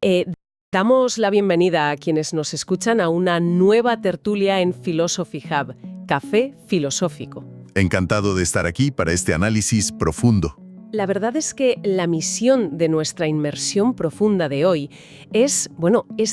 Eh, Damos la bienvenida a quienes nos escuchan a una nueva tertulia en Philosophy Hub, Café Filosófico. Encantado de estar aquí para este análisis profundo. La verdad es que la misión de nuestra inmersión profunda de hoy es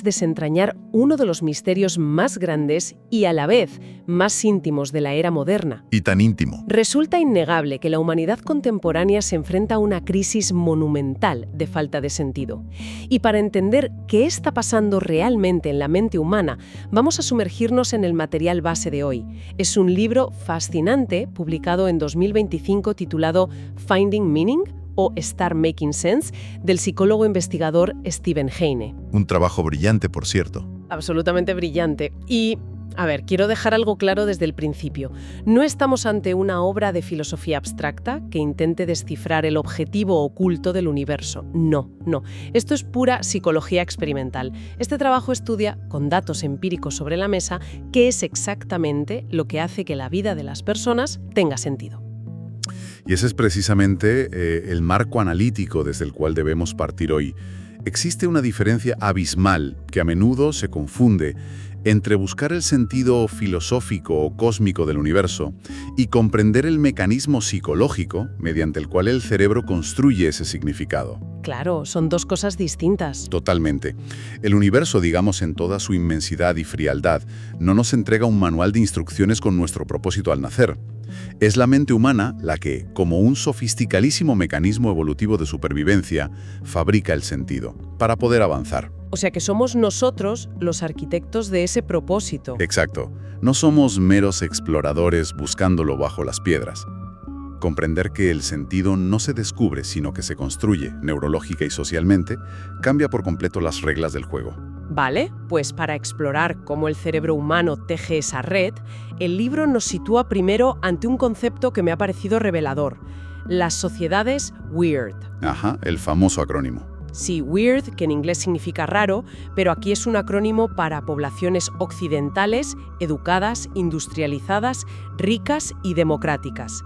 desentrañar uno de los misterios más grandes y a la vez más íntimos de la era moderna. Y tan íntimo. Resulta innegable que la humanidad contemporánea se enfrenta a una crisis monumental de falta de sentido. Y para entender qué está pasando realmente en la mente humana, vamos a sumergirnos en el material base de hoy. Es un libro fascinante, publicado en 2025, titulado Finding Meaning, o Start Making Sense, del psicólogo investigador Stephen Heine. Un trabajo brillante, por cierto. Absolutamente brillante. Y, quiero dejar algo claro desde el principio. No estamos ante una obra de filosofía abstracta que intente descifrar el objetivo oculto del universo. No. Esto es pura psicología experimental. Este trabajo estudia, con datos empíricos sobre la mesa, qué es exactamente lo que hace que la vida de las personas tenga sentido. Y ese es precisamente el marco analítico desde el cual debemos partir hoy. Existe una diferencia abismal que a menudo se confunde entre buscar el sentido filosófico o cósmico del universo y comprender el mecanismo psicológico mediante el cual el cerebro construye ese significado. Claro, son dos cosas distintas. Totalmente. El universo, digamos en toda su inmensidad y frialdad, no nos entrega un manual de instrucciones con nuestro propósito al nacer. Es la mente humana la que, como un sofisticadísimo mecanismo evolutivo de supervivencia, fabrica el sentido para poder avanzar. O sea que somos nosotros los arquitectos de ese propósito. Exacto. No somos meros exploradores buscándolo bajo las piedras. Comprender que el sentido no se descubre, sino que se construye, neurológica y socialmente, cambia por completo las reglas del juego. Vale, pues para explorar cómo el cerebro humano teje esa red, el libro nos sitúa primero ante un concepto que me ha parecido revelador: las sociedades Weird. Ajá, el famoso acrónimo. Sí, Weird, que en inglés significa raro, pero aquí es un acrónimo para poblaciones occidentales, educadas, industrializadas, ricas y democráticas.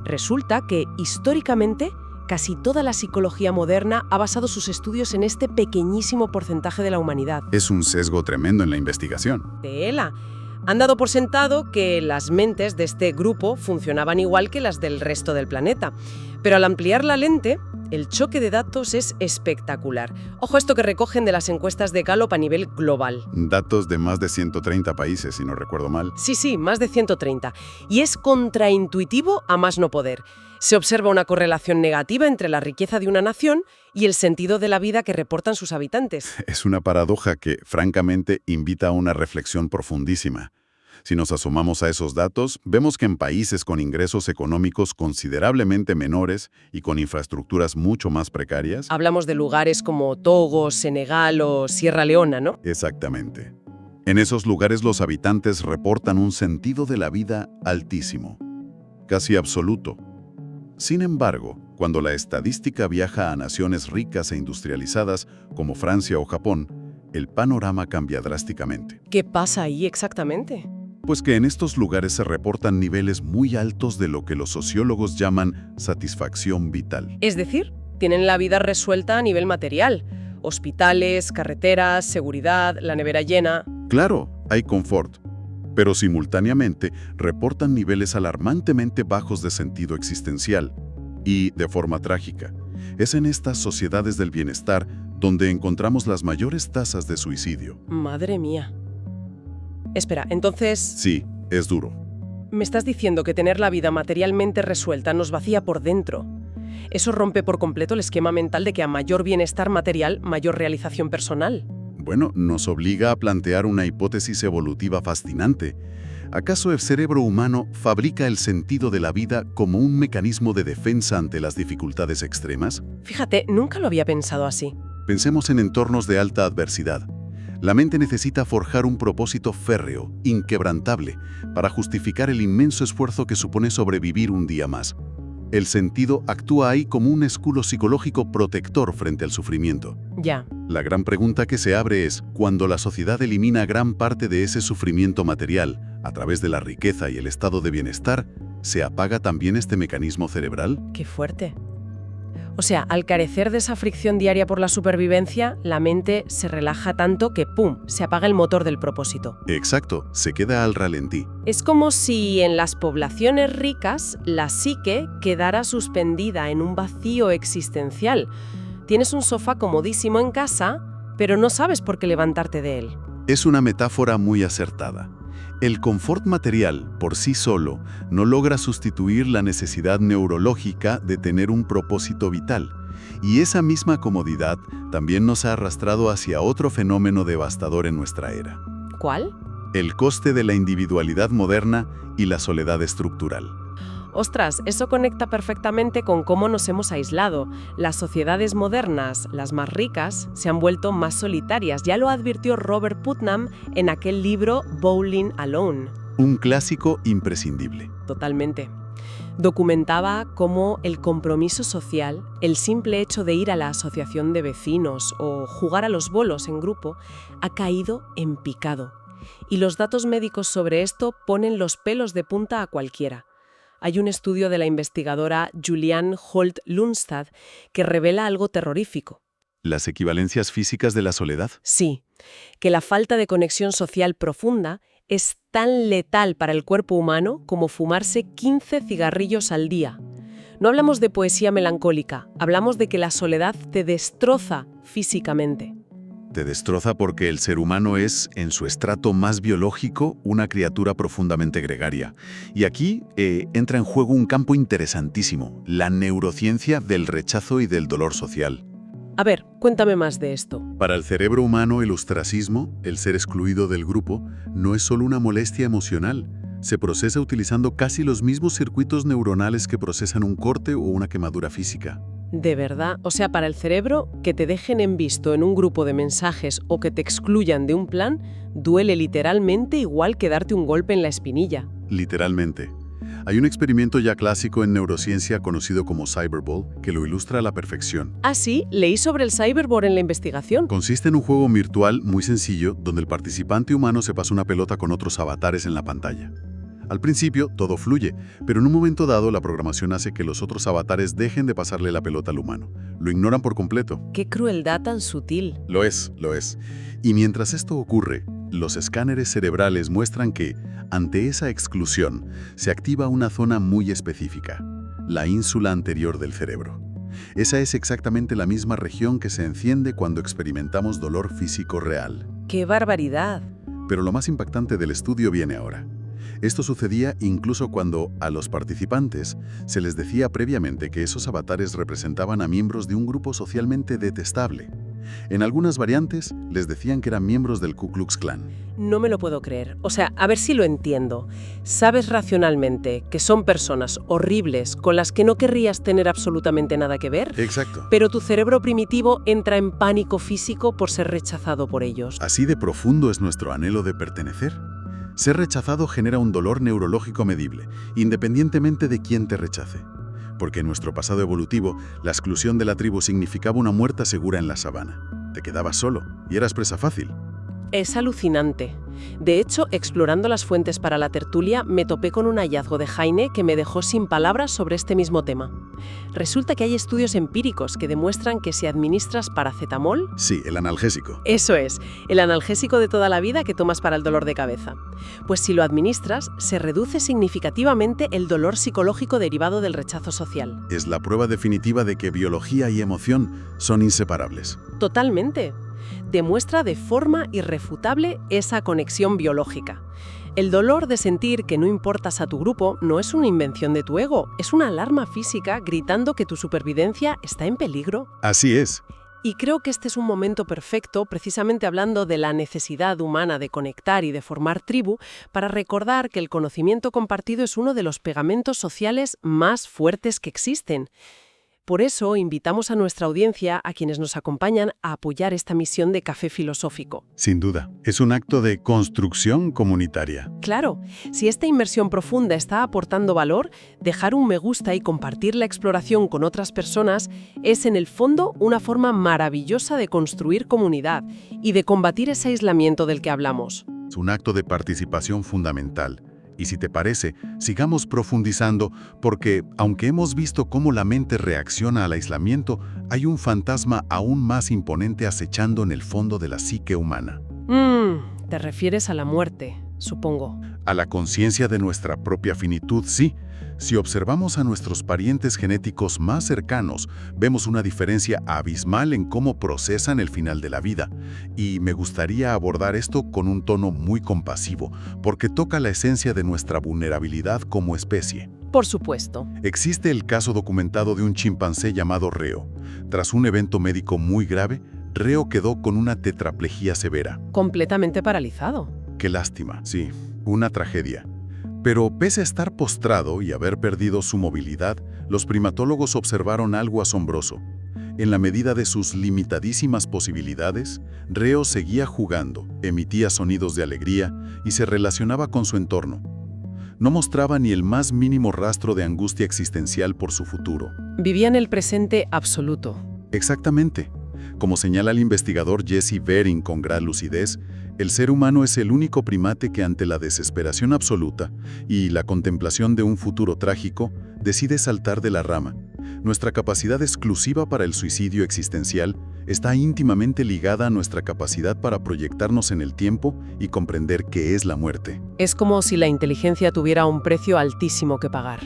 Resulta que, históricamente, casi toda la psicología moderna ha basado sus estudios en este pequeñísimo porcentaje de la humanidad. Es un sesgo tremendo en la investigación. Tela. Han dado por sentado que las mentes de este grupo funcionaban igual que las del resto del planeta. Pero al ampliar la lente, el choque de datos es espectacular. Ojo a esto que recogen de las encuestas de Gallup a nivel global. Datos de más de 130 países, si no recuerdo mal. Sí, más de 130. Y es contraintuitivo a más no poder. Se observa una correlación negativa entre la riqueza de una nación y el sentido de la vida que reportan sus habitantes. Es una paradoja que, francamente, invita a una reflexión profundísima. Si nos asomamos a esos datos, vemos que en países con ingresos económicos considerablemente menores y con infraestructuras mucho más precarias... Hablamos de lugares como Togo, Senegal o Sierra Leona, ¿no? Exactamente. En esos lugares los habitantes reportan un sentido de la vida altísimo, casi absoluto. Sin embargo, cuando la estadística viaja a naciones ricas e industrializadas como Francia o Japón, el panorama cambia drásticamente. ¿Qué pasa ahí exactamente? Pues que en estos lugares se reportan niveles muy altos de lo que los sociólogos llaman satisfacción vital. Es decir, tienen la vida resuelta a nivel material. Hospitales, carreteras, seguridad, la nevera llena. Claro, hay confort, pero simultáneamente reportan niveles alarmantemente bajos de sentido existencial. Y, de forma trágica, es en estas sociedades del bienestar donde encontramos las mayores tasas de suicidio. Madre mía. Espera, entonces... Sí, es duro. Me estás diciendo que tener la vida materialmente resuelta nos vacía por dentro. Eso rompe por completo el esquema mental de que a mayor bienestar material, mayor realización personal. Bueno, nos obliga a plantear una hipótesis evolutiva fascinante. ¿Acaso el cerebro humano fabrica el sentido de la vida como un mecanismo de defensa ante las dificultades extremas? Fíjate, nunca lo había pensado así. Pensemos en entornos de alta adversidad. La mente necesita forjar un propósito férreo, inquebrantable, para justificar el inmenso esfuerzo que supone sobrevivir un día más. El sentido actúa ahí como un escudo psicológico protector frente al sufrimiento. Ya. La gran pregunta que se abre es, cuando la sociedad elimina gran parte de ese sufrimiento material, a través de la riqueza y el estado de bienestar, ¿se apaga también este mecanismo cerebral? Qué fuerte. O sea, al carecer de esa fricción diaria por la supervivencia, la mente se relaja tanto que ¡pum!, se apaga el motor del propósito. Exacto, se queda al ralentí. Es como si en las poblaciones ricas la psique quedara suspendida en un vacío existencial. Tienes un sofá comodísimo en casa, pero no sabes por qué levantarte de él. Es una metáfora muy acertada. El confort material, por sí solo, no logra sustituir la necesidad neurológica de tener un propósito vital. Y esa misma comodidad también nos ha arrastrado hacia otro fenómeno devastador en nuestra era. ¿Cuál? El coste de la individualidad moderna y la soledad estructural. Ostras, eso conecta perfectamente con cómo nos hemos aislado. Las sociedades modernas, las más ricas, se han vuelto más solitarias. Ya lo advirtió Robert Putnam en aquel libro Bowling Alone. Un clásico imprescindible. Totalmente. Documentaba cómo el compromiso social, el simple hecho de ir a la asociación de vecinos o jugar a los bolos en grupo, ha caído en picado. Y los datos médicos sobre esto ponen los pelos de punta a cualquiera. Hay un estudio de la investigadora Julianne Holt-Lunstad que revela algo terrorífico. ¿Las equivalencias físicas de la soledad? Sí, que la falta de conexión social profunda es tan letal para el cuerpo humano como fumarse 15 cigarrillos al día. No hablamos de poesía melancólica, hablamos de que la soledad te destroza físicamente. Te destroza porque el ser humano es, en su estrato más biológico, una criatura profundamente gregaria. Y aquí entra en juego un campo interesantísimo, la neurociencia del rechazo y del dolor social. A ver, cuéntame más de esto. Para el cerebro humano, el ostracismo, el ser excluido del grupo, no es solo una molestia emocional. Se procesa utilizando casi los mismos circuitos neuronales que procesan un corte o una quemadura física. ¿De verdad? O sea, para el cerebro, que te dejen en visto en un grupo de mensajes o que te excluyan de un plan, duele literalmente igual que darte un golpe en la espinilla. Literalmente. Hay un experimento ya clásico en neurociencia conocido como Cyberball que lo ilustra a la perfección. Ah, sí, leí sobre el cyberboard en la investigación. Consiste en un juego virtual muy sencillo donde el participante humano se pasa una pelota con otros avatares en la pantalla. Al principio, todo fluye, pero en un momento dado la programación hace que los otros avatares dejen de pasarle la pelota al humano. Lo ignoran por completo. ¡Qué crueldad tan sutil! Lo es. Y mientras esto ocurre, los escáneres cerebrales muestran que, ante esa exclusión, se activa una zona muy específica, la ínsula anterior del cerebro. Esa es exactamente la misma región que se enciende cuando experimentamos dolor físico real. ¡Qué barbaridad! Pero lo más impactante del estudio viene ahora. Esto sucedía incluso cuando a los participantes se les decía previamente que esos avatares representaban a miembros de un grupo socialmente detestable. En algunas variantes les decían que eran miembros del Ku Klux Klan. No me lo puedo creer. O sea, a ver si lo entiendo. Sabes racionalmente que son personas horribles con las que no querrías tener absolutamente nada que ver. Exacto. Pero tu cerebro primitivo entra en pánico físico por ser rechazado por ellos. Así de profundo es nuestro anhelo de pertenecer. Ser rechazado genera un dolor neurológico medible, independientemente de quién te rechace. Porque en nuestro pasado evolutivo, la exclusión de la tribu significaba una muerte segura en la sabana. Te quedabas solo y eras presa fácil. Es alucinante. De hecho, explorando las fuentes para la tertulia, me topé con un hallazgo de Heine que me dejó sin palabras sobre este mismo tema. Resulta que hay estudios empíricos que demuestran que si administras paracetamol... Sí, el analgésico. Eso es, el analgésico de toda la vida que tomas para el dolor de cabeza. Pues si lo administras, se reduce significativamente el dolor psicológico derivado del rechazo social. Es la prueba definitiva de que biología y emoción son inseparables. Totalmente. Demuestra de forma irrefutable esa conexión biológica. El dolor de sentir que no importas a tu grupo no es una invención de tu ego, es una alarma física gritando que tu supervivencia está en peligro. Así es. Y creo que este es un momento perfecto, precisamente hablando de la necesidad humana de conectar y de formar tribu, para recordar que el conocimiento compartido es uno de los pegamentos sociales más fuertes que existen. Por eso invitamos a nuestra audiencia, a quienes nos acompañan, a apoyar esta misión de Café Filosófico. Sin duda, es un acto de construcción comunitaria. Claro, si esta inmersión profunda está aportando valor, dejar un me gusta y compartir la exploración con otras personas es en el fondo una forma maravillosa de construir comunidad y de combatir ese aislamiento del que hablamos. Es un acto de participación fundamental. Y si te parece, sigamos profundizando porque, aunque hemos visto cómo la mente reacciona al aislamiento, hay un fantasma aún más imponente acechando en el fondo de la psique humana. Te refieres a la muerte, supongo. A la conciencia de nuestra propia finitud, sí. Si observamos a nuestros parientes genéticos más cercanos, vemos una diferencia abismal en cómo procesan el final de la vida. Y me gustaría abordar esto con un tono muy compasivo, porque toca la esencia de nuestra vulnerabilidad como especie. Por supuesto. Existe el caso documentado de un chimpancé llamado Reo. Tras un evento médico muy grave, Reo quedó con una tetraplegia severa. Completamente paralizado. Qué lástima, sí, una tragedia. Pero pese a estar postrado y haber perdido su movilidad, los primatólogos observaron algo asombroso. En la medida de sus limitadísimas posibilidades, Reo seguía jugando, emitía sonidos de alegría y se relacionaba con su entorno. No mostraba ni el más mínimo rastro de angustia existencial por su futuro. Vivía en el presente absoluto. Exactamente. Como señala el investigador Jesse Bering con gran lucidez, el ser humano es el único primate que ante la desesperación absoluta y la contemplación de un futuro trágico, decide saltar de la rama. Nuestra capacidad exclusiva para el suicidio existencial está íntimamente ligada a nuestra capacidad para proyectarnos en el tiempo y comprender qué es la muerte. Es como si la inteligencia tuviera un precio altísimo que pagar.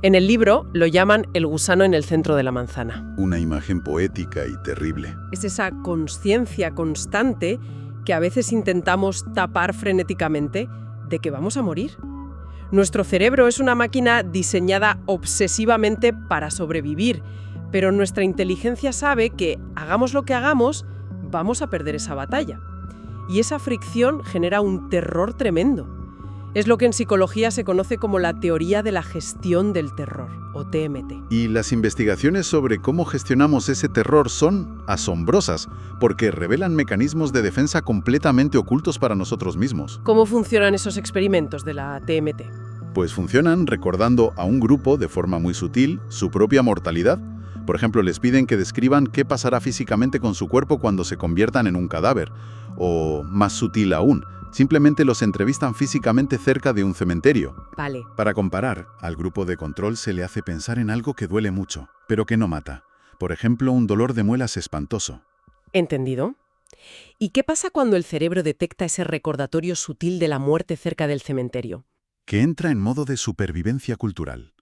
En el libro lo llaman el gusano en el centro de la manzana. Una imagen poética y terrible. Es esa consciencia constante que a veces intentamos tapar frenéticamente de que vamos a morir. Nuestro cerebro es una máquina diseñada obsesivamente para sobrevivir, pero nuestra inteligencia sabe que, hagamos lo que hagamos, vamos a perder esa batalla. Y esa fricción genera un terror tremendo. Es lo que en psicología se conoce como la teoría de la gestión del terror, o TMT. Y las investigaciones sobre cómo gestionamos ese terror son asombrosas, porque revelan mecanismos de defensa completamente ocultos para nosotros mismos. ¿Cómo funcionan esos experimentos de la TMT? Pues funcionan recordando a un grupo, de forma muy sutil, su propia mortalidad. Por ejemplo, les piden que describan qué pasará físicamente con su cuerpo cuando se conviertan en un cadáver. O, más sutil aún, simplemente los entrevistan físicamente cerca de un cementerio. Vale. Para comparar, al grupo de control se le hace pensar en algo que duele mucho, pero que no mata. Por ejemplo, un dolor de muelas espantoso. ¿Entendido? ¿Y qué pasa cuando el cerebro detecta ese recordatorio sutil de la muerte cerca del cementerio? Que entra en modo de supervivencia cultural.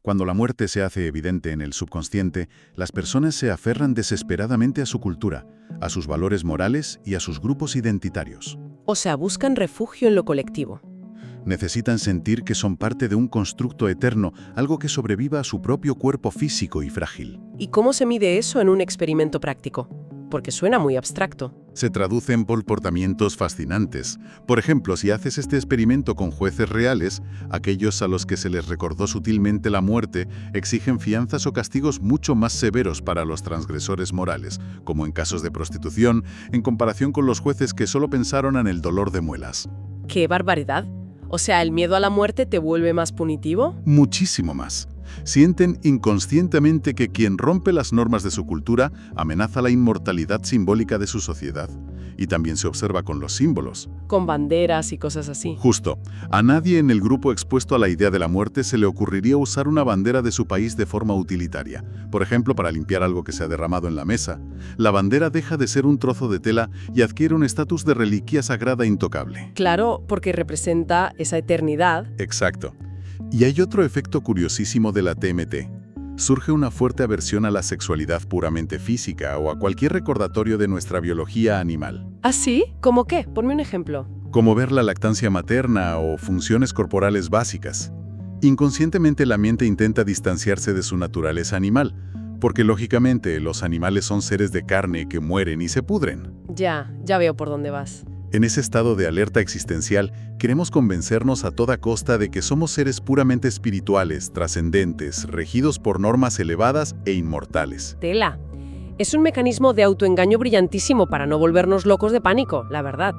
Cuando la muerte se hace evidente en el subconsciente, las personas se aferran desesperadamente a su cultura, a sus valores morales y a sus grupos identitarios. O sea, buscan refugio en lo colectivo. Necesitan sentir que son parte de un constructo eterno, algo que sobreviva a su propio cuerpo físico y frágil. ¿Y cómo se mide eso en un experimento práctico? Porque suena muy abstracto. Se traduce en comportamientos fascinantes. Por ejemplo, si haces este experimento con jueces reales, aquellos a los que se les recordó sutilmente la muerte exigen fianzas o castigos mucho más severos para los transgresores morales, como en casos de prostitución, en comparación con los jueces que solo pensaron en el dolor de muelas. ¡Qué barbaridad! O sea, ¿el miedo a la muerte te vuelve más punitivo? Muchísimo más. Sienten inconscientemente que quien rompe las normas de su cultura amenaza la inmortalidad simbólica de su sociedad. Y también se observa con los símbolos. Con banderas y cosas así. Justo. A nadie en el grupo expuesto a la idea de la muerte se le ocurriría usar una bandera de su país de forma utilitaria. Por ejemplo, para limpiar algo que se ha derramado en la mesa. La bandera deja de ser un trozo de tela y adquiere un estatus de reliquia sagrada intocable. Claro, porque representa esa eternidad. Exacto. Y hay otro efecto curiosísimo de la TMT. Surge una fuerte aversión a la sexualidad puramente física o a cualquier recordatorio de nuestra biología animal. ¿Ah, sí? ¿Cómo qué? Ponme un ejemplo. Como ver la lactancia materna o funciones corporales básicas. Inconscientemente la mente intenta distanciarse de su naturaleza animal, porque lógicamente los animales son seres de carne que mueren y se pudren. Ya veo por dónde vas. En ese estado de alerta existencial, queremos convencernos a toda costa de que somos seres puramente espirituales, trascendentes, regidos por normas elevadas e inmortales. Tela. Es un mecanismo de autoengaño brillantísimo para no volvernos locos de pánico, la verdad.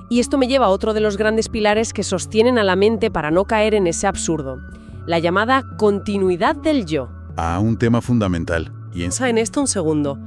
Y esto me lleva a otro de los grandes pilares que sostienen a la mente para no caer en ese absurdo. La llamada continuidad del yo. Un tema fundamental. Piensa en esto un segundo.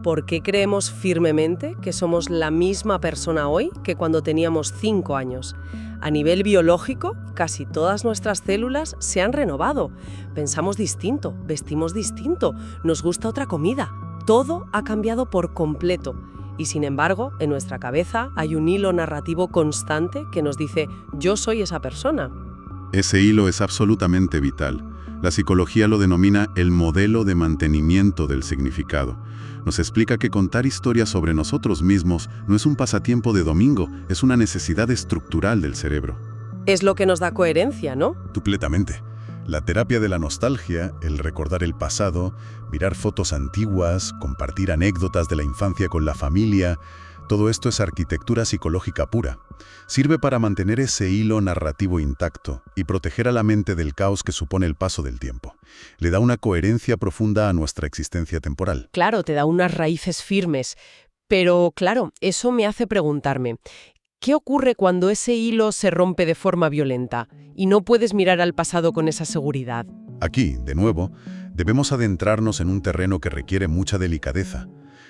¿Por qué creemos firmemente que somos la misma persona hoy que cuando teníamos 5 años? A nivel biológico, casi todas nuestras células se han renovado. Pensamos distinto, vestimos distinto, nos gusta otra comida. Todo ha cambiado por completo. Y sin embargo, en nuestra cabeza hay un hilo narrativo constante que nos dice «yo soy esa persona». Ese hilo es absolutamente vital. La psicología lo denomina el modelo de mantenimiento del significado. Nos explica que contar historias sobre nosotros mismos no es un pasatiempo de domingo, es una necesidad estructural del cerebro. Es lo que nos da coherencia, ¿no? Completamente. La terapia de la nostalgia, el recordar el pasado, mirar fotos antiguas, compartir anécdotas de la infancia con la familia, todo esto es arquitectura psicológica pura. Sirve para mantener ese hilo narrativo intacto y proteger a la mente del caos que supone el paso del tiempo. Le da una coherencia profunda a nuestra existencia temporal. Claro, te da unas raíces firmes. Pero claro, eso me hace preguntarme, ¿qué ocurre cuando ese hilo se rompe de forma violenta y no puedes mirar al pasado con esa seguridad? Aquí, de nuevo, debemos adentrarnos en un terreno que requiere mucha delicadeza.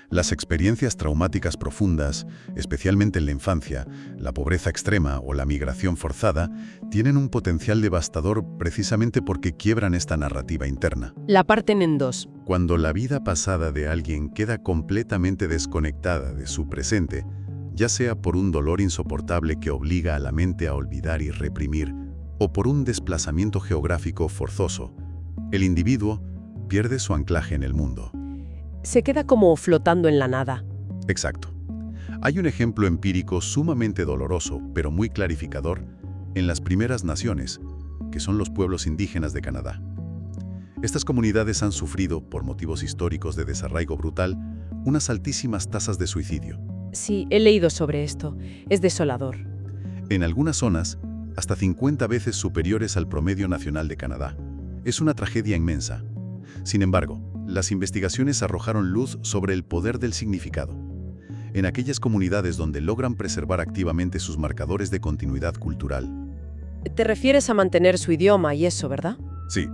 Las experiencias traumáticas profundas, especialmente en la infancia, la pobreza extrema o la migración forzada, tienen un potencial devastador precisamente porque quiebran esta narrativa interna. La parten en dos. Cuando la vida pasada de alguien queda completamente desconectada de su presente, ya sea por un dolor insoportable que obliga a la mente a olvidar y reprimir, o por un desplazamiento geográfico forzoso, el individuo pierde su anclaje en el mundo. Se queda como flotando en la nada. Exacto. Hay un ejemplo empírico sumamente doloroso, pero muy clarificador, en las primeras naciones, que son los pueblos indígenas de Canadá. Estas comunidades han sufrido, por motivos históricos de desarraigo brutal, unas altísimas tasas de suicidio. Sí, he leído sobre esto. Es desolador. En algunas zonas, hasta 50 veces superiores al promedio nacional de Canadá. Es una tragedia inmensa. Sin embargo, las investigaciones arrojaron luz sobre el poder del significado. En aquellas comunidades donde logran preservar activamente sus marcadores de continuidad cultural. Te refieres a mantener su idioma y eso, ¿verdad? Sí,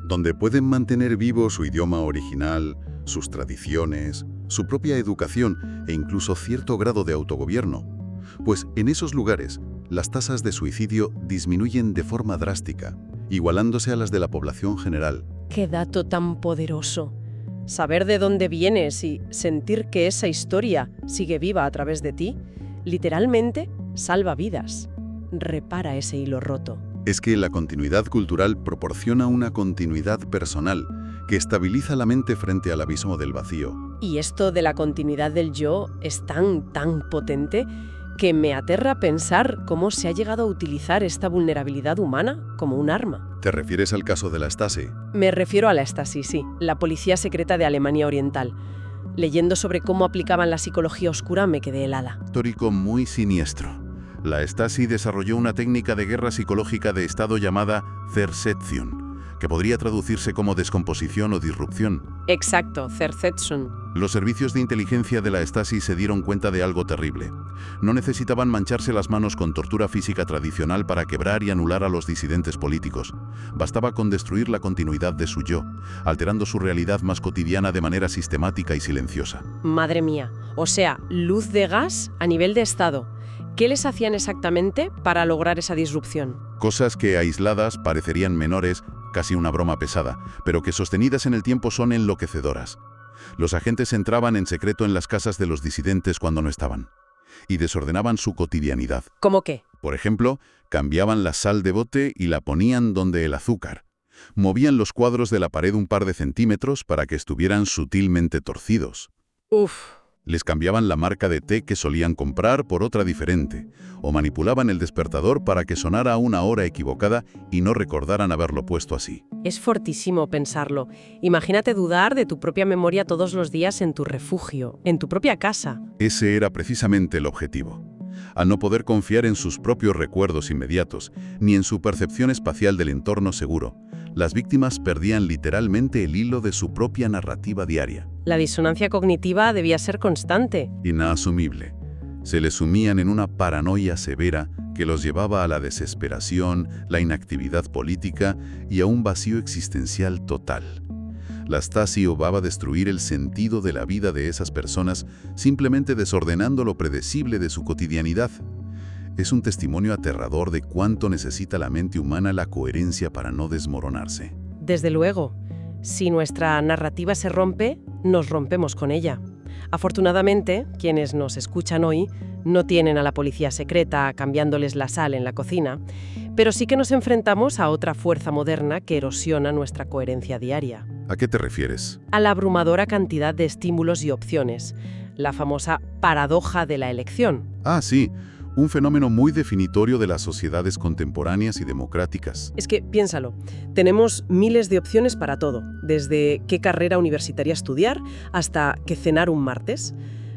donde pueden mantener vivo su idioma original, sus tradiciones, su propia educación e incluso cierto grado de autogobierno. Pues en esos lugares, las tasas de suicidio disminuyen de forma drástica, igualándose a las de la población general. ¡Qué dato tan poderoso! Saber de dónde vienes y sentir que esa historia sigue viva a través de ti, literalmente salva vidas. Repara ese hilo roto. Es que la continuidad cultural proporciona una continuidad personal que estabiliza la mente frente al abismo del vacío. Y esto de la continuidad del yo es tan potente que me aterra pensar cómo se ha llegado a utilizar esta vulnerabilidad humana como un arma. ¿Te refieres al caso de la Stasi? Me refiero a la Stasi, sí, la policía secreta de Alemania Oriental. Leyendo sobre cómo aplicaban la psicología oscura me quedé helada. Histórico muy siniestro. La Stasi desarrolló una técnica de guerra psicológica de estado llamada Zersetzung, que podría traducirse como descomposición o disrupción. Exacto, Zersetzung. Los servicios de inteligencia de la Stasi se dieron cuenta de algo terrible. No necesitaban mancharse las manos con tortura física tradicional para quebrar y anular a los disidentes políticos. Bastaba con destruir la continuidad de su yo, alterando su realidad más cotidiana de manera sistemática y silenciosa. Madre mía, o sea, luz de gas a nivel de Estado. ¿Qué les hacían exactamente para lograr esa disrupción? Cosas que aisladas parecerían menores, casi una broma pesada, pero que sostenidas en el tiempo son enloquecedoras. Los agentes entraban en secreto en las casas de los disidentes cuando no estaban y desordenaban su cotidianidad. ¿Cómo qué? Por ejemplo, cambiaban la sal de bote y la ponían donde el azúcar. Movían los cuadros de la pared un par de centímetros para que estuvieran sutilmente torcidos. Uf. Les cambiaban la marca de té que solían comprar por otra diferente, o manipulaban el despertador para que sonara a una hora equivocada y no recordaran haberlo puesto así. Es fortísimo pensarlo. Imagínate dudar de tu propia memoria todos los días en tu refugio, en tu propia casa. Ese era precisamente el objetivo. Al no poder confiar en sus propios recuerdos inmediatos, ni en su percepción espacial del entorno seguro, las víctimas perdían literalmente el hilo de su propia narrativa diaria. La disonancia cognitiva debía ser constante. Inasumible. Se les sumían en una paranoia severa que los llevaba a la desesperación, la inactividad política y a un vacío existencial total. La Stasi va a destruir el sentido de la vida de esas personas simplemente desordenando lo predecible de su cotidianidad. Es un testimonio aterrador de cuánto necesita la mente humana la coherencia para no desmoronarse. Desde luego, si nuestra narrativa se rompe, nos rompemos con ella. Afortunadamente, quienes nos escuchan hoy no tienen a la policía secreta cambiándoles la sal en la cocina, pero sí que nos enfrentamos a otra fuerza moderna que erosiona nuestra coherencia diaria. ¿A qué te refieres? A la abrumadora cantidad de estímulos y opciones, la famosa paradoja de la elección. Ah, sí, un fenómeno muy definitorio de las sociedades contemporáneas y democráticas. Es que, piénsalo, tenemos miles de opciones para todo, desde qué carrera universitaria estudiar hasta qué cenar un martes.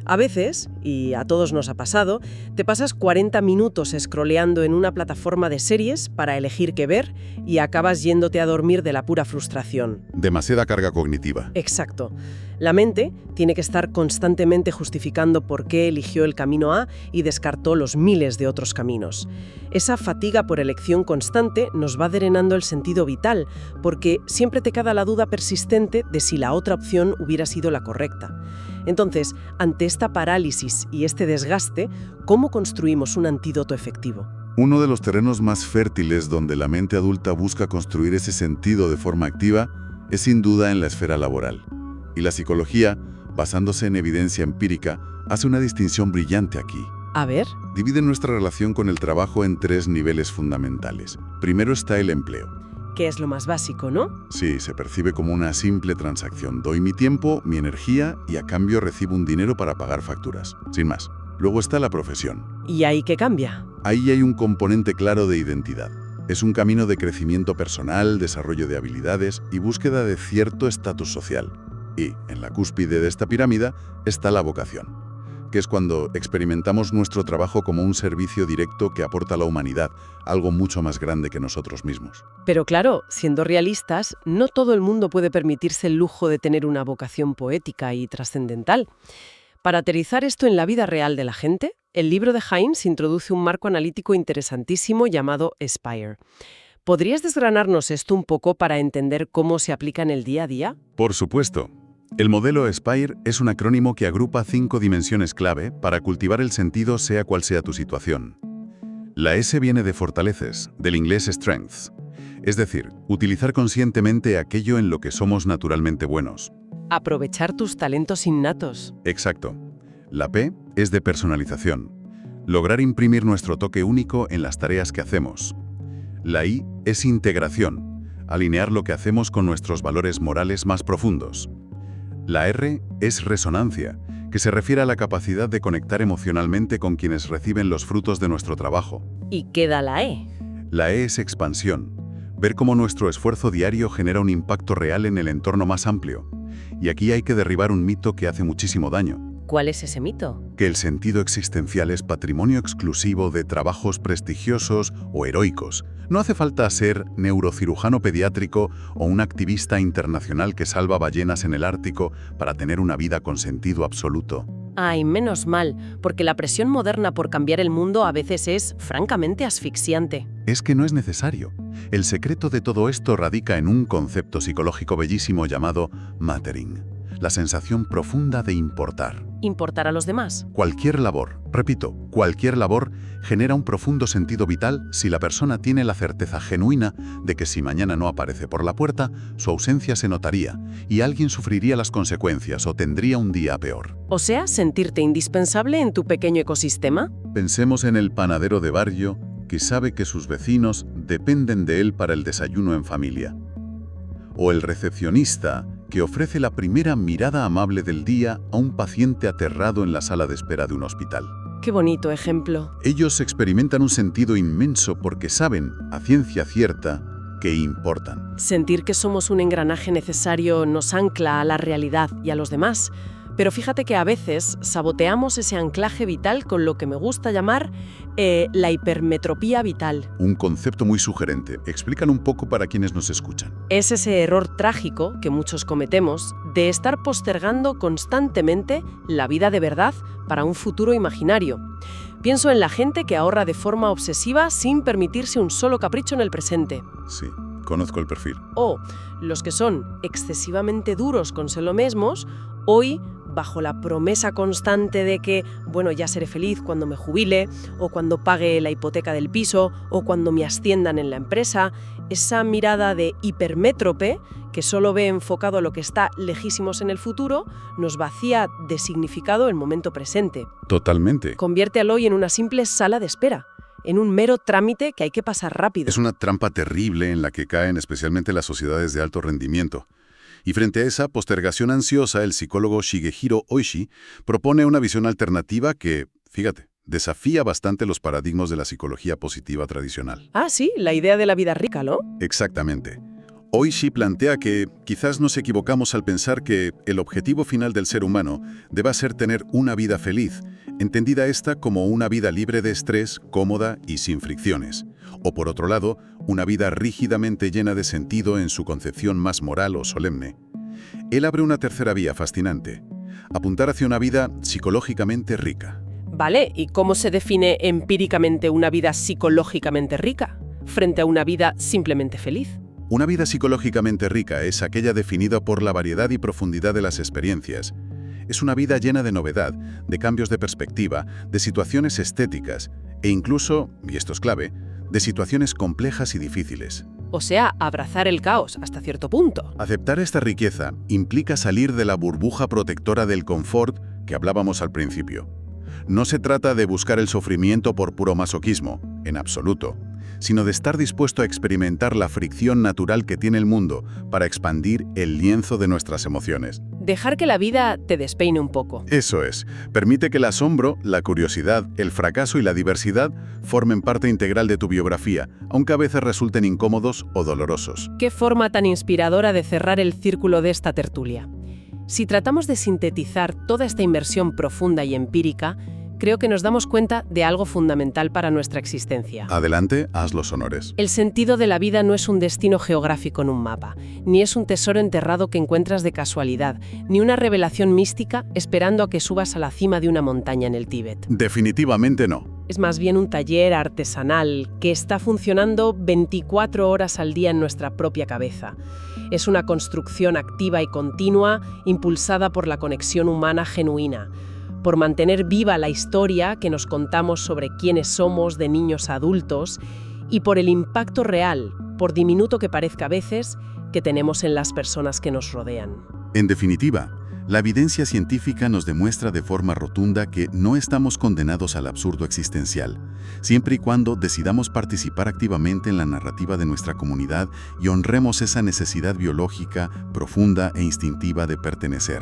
A veces, y a todos nos ha pasado, te pasas 40 minutos scrolleando en una plataforma de series para elegir qué ver y acabas yéndote a dormir de la pura frustración. Demasiada carga cognitiva. Exacto. La mente tiene que estar constantemente justificando por qué eligió el camino A y descartó los miles de otros caminos. Esa fatiga por elección constante nos va drenando el sentido vital, porque siempre te queda la duda persistente de si la otra opción hubiera sido la correcta. Entonces, ante esta parálisis y este desgaste, ¿cómo construimos un antídoto efectivo? Uno de los terrenos más fértiles donde la mente adulta busca construir ese sentido de forma activa es sin duda en la esfera laboral. Y la psicología, basándose en evidencia empírica, hace una distinción brillante aquí. A ver. Divide nuestra relación con el trabajo en 3 niveles fundamentales. Primero está el empleo. Que es lo más básico, ¿no? Sí, se percibe como una simple transacción. Doy mi tiempo, mi energía y a cambio recibo un dinero para pagar facturas. Sin más. Luego está la profesión. ¿Y ahí qué cambia? Ahí hay un componente claro de identidad. Es un camino de crecimiento personal, desarrollo de habilidades y búsqueda de cierto estatus social. Y, en la cúspide de esta pirámide, está la vocación, que es cuando experimentamos nuestro trabajo como un servicio directo que aporta a la humanidad, algo mucho más grande que nosotros mismos. Pero claro, siendo realistas, no todo el mundo puede permitirse el lujo de tener una vocación poética y trascendental. Para aterrizar esto en la vida real de la gente, el libro de Hines introduce un marco analítico interesantísimo llamado Aspire. ¿Podrías desgranarnos esto un poco para entender cómo se aplica en el día a día? Por supuesto. El modelo Aspire es un acrónimo que agrupa 5 dimensiones clave para cultivar el sentido sea cual sea tu situación. La S viene de fortaleces, del inglés strengths, es decir, utilizar conscientemente aquello en lo que somos naturalmente buenos. Aprovechar tus talentos innatos. Exacto. La P es de personalización, lograr imprimir nuestro toque único en las tareas que hacemos. La I es integración, alinear lo que hacemos con nuestros valores morales más profundos. La R es resonancia, que se refiere a la capacidad de conectar emocionalmente con quienes reciben los frutos de nuestro trabajo. ¿Y queda la E? La E es expansión, ver cómo nuestro esfuerzo diario genera un impacto real en el entorno más amplio. Y aquí hay que derribar un mito que hace muchísimo daño. ¿Cuál es ese mito? Que el sentido existencial es patrimonio exclusivo de trabajos prestigiosos o heroicos. No hace falta ser neurocirujano pediátrico o un activista internacional que salva ballenas en el Ártico para tener una vida con sentido absoluto. Ay, menos mal, porque la presión moderna por cambiar el mundo a veces es, francamente, asfixiante. Es que no es necesario. El secreto de todo esto radica en un concepto psicológico bellísimo llamado mattering, la sensación profunda de importar. ¿Importar a los demás? Cualquier labor, repito, cualquier labor genera un profundo sentido vital si la persona tiene la certeza genuina de que si mañana no aparece por la puerta, su ausencia se notaría y alguien sufriría las consecuencias o tendría un día peor. O sea, sentirte indispensable en tu pequeño ecosistema. Pensemos en el panadero de barrio que sabe que sus vecinos dependen de él para el desayuno en familia. O el recepcionista que ofrece la primera mirada amable del día a un paciente aterrado en la sala de espera de un hospital. Qué bonito ejemplo. Ellos experimentan un sentido inmenso porque saben, a ciencia cierta, que importan. Sentir que somos un engranaje necesario nos ancla a la realidad y a los demás. Pero fíjate que a veces saboteamos ese anclaje vital con lo que me gusta llamar la hipermetropía vital. Un concepto muy sugerente. Explican un poco para quienes nos escuchan. Es ese error trágico que muchos cometemos de estar postergando constantemente la vida de verdad para un futuro imaginario. Pienso en la gente que ahorra de forma obsesiva sin permitirse un solo capricho en el presente. Sí. conozco el perfil. O los que son excesivamente duros consigo mesmos, hoy bajo la promesa constante de que, bueno, ya seré feliz cuando me jubile, o cuando pague la hipoteca del piso, o cuando me asciendan en la empresa, esa mirada de hipermétrope, que solo ve enfocado a lo que está lejísimos en el futuro, nos vacía de significado el momento presente. Totalmente. Convierte al hoy en una simple sala de espera, en un mero trámite que hay que pasar rápido. Es una trampa terrible en la que caen especialmente las sociedades de alto rendimiento. Y frente a esa postergación ansiosa, el psicólogo Shigehiro Oishi propone una visión alternativa que, fíjate, desafía bastante los paradigmas de la psicología positiva tradicional. Ah, sí, la idea de la vida rica, ¿no? Exactamente. Oishi plantea que quizás nos equivocamos al pensar que el objetivo final del ser humano deba ser tener una vida feliz, entendida esta como una vida libre de estrés, cómoda y sin fricciones. O por otro lado, una vida rígidamente llena de sentido en su concepción más moral o solemne. Él abre una tercera vía fascinante: apuntar hacia una vida psicológicamente rica. Vale, ¿y cómo se define empíricamente una vida psicológicamente rica frente a una vida simplemente feliz? Una vida psicológicamente rica es aquella definida por la variedad y profundidad de las experiencias. Es una vida llena de novedad, de cambios de perspectiva, de situaciones estéticas e incluso, y esto es clave, de situaciones complejas y difíciles. O sea, abrazar el caos hasta cierto punto. Aceptar esta riqueza implica salir de la burbuja protectora del confort que hablábamos al principio. No se trata de buscar el sufrimiento por puro masoquismo, en absoluto, sino de estar dispuesto a experimentar la fricción natural que tiene el mundo para expandir el lienzo de nuestras emociones. Dejar que la vida te despeine un poco. Eso es. Permite que el asombro, la curiosidad, el fracaso y la diversidad formen parte integral de tu biografía, aunque a veces resulten incómodos o dolorosos. Qué forma tan inspiradora de cerrar el círculo de esta tertulia. Si tratamos de sintetizar toda esta inmersión profunda y empírica, creo que nos damos cuenta de algo fundamental para nuestra existencia. Adelante, haz los honores. El sentido de la vida no es un destino geográfico en un mapa, ni es un tesoro enterrado que encuentras de casualidad, ni una revelación mística esperando a que subas a la cima de una montaña en el Tíbet. Definitivamente no. Es más bien un taller artesanal que está funcionando 24 horas al día en nuestra propia cabeza. Es una construcción activa y continua, impulsada por la conexión humana genuina, por mantener viva la historia que nos contamos sobre quiénes somos de niños a adultos y por el impacto real, por diminuto que parezca a veces, que tenemos en las personas que nos rodean. En definitiva, la evidencia científica nos demuestra de forma rotunda que no estamos condenados al absurdo existencial, siempre y cuando decidamos participar activamente en la narrativa de nuestra comunidad y honremos esa necesidad biológica, profunda e instintiva de pertenecer.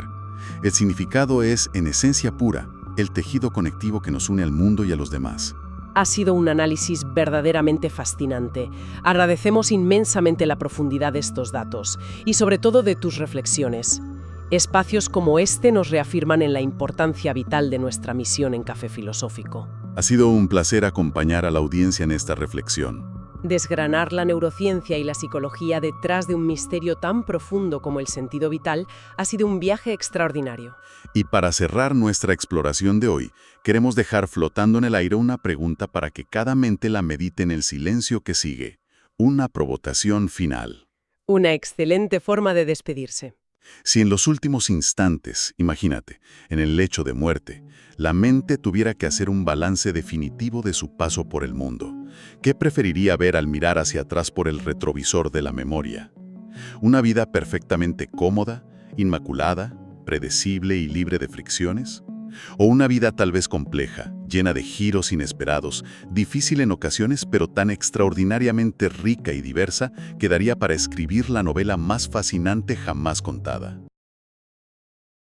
El significado es, en esencia pura, el tejido conectivo que nos une al mundo y a los demás. Ha sido un análisis verdaderamente fascinante. Agradecemos inmensamente la profundidad de estos datos y sobre todo de tus reflexiones. Espacios como este nos reafirman en la importancia vital de nuestra misión en Café Filosófico. Ha sido un placer acompañar a la audiencia en esta reflexión. Desgranar la neurociencia y la psicología detrás de un misterio tan profundo como el sentido vital ha sido un viaje extraordinario. Y para cerrar nuestra exploración de hoy, queremos dejar flotando en el aire una pregunta para que cada mente la medite en el silencio que sigue. Una provocación final. Una excelente forma de despedirse. Si en los últimos instantes, imagínate, en el lecho de muerte, la mente tuviera que hacer un balance definitivo de su paso por el mundo, ¿qué preferiría ver al mirar hacia atrás por el retrovisor de la memoria? ¿Una vida perfectamente cómoda, inmaculada, predecible y libre de fricciones? ¿O una vida tal vez compleja, llena de giros inesperados, difícil en ocasiones pero tan extraordinariamente rica y diversa que daría para escribir la novela más fascinante jamás contada?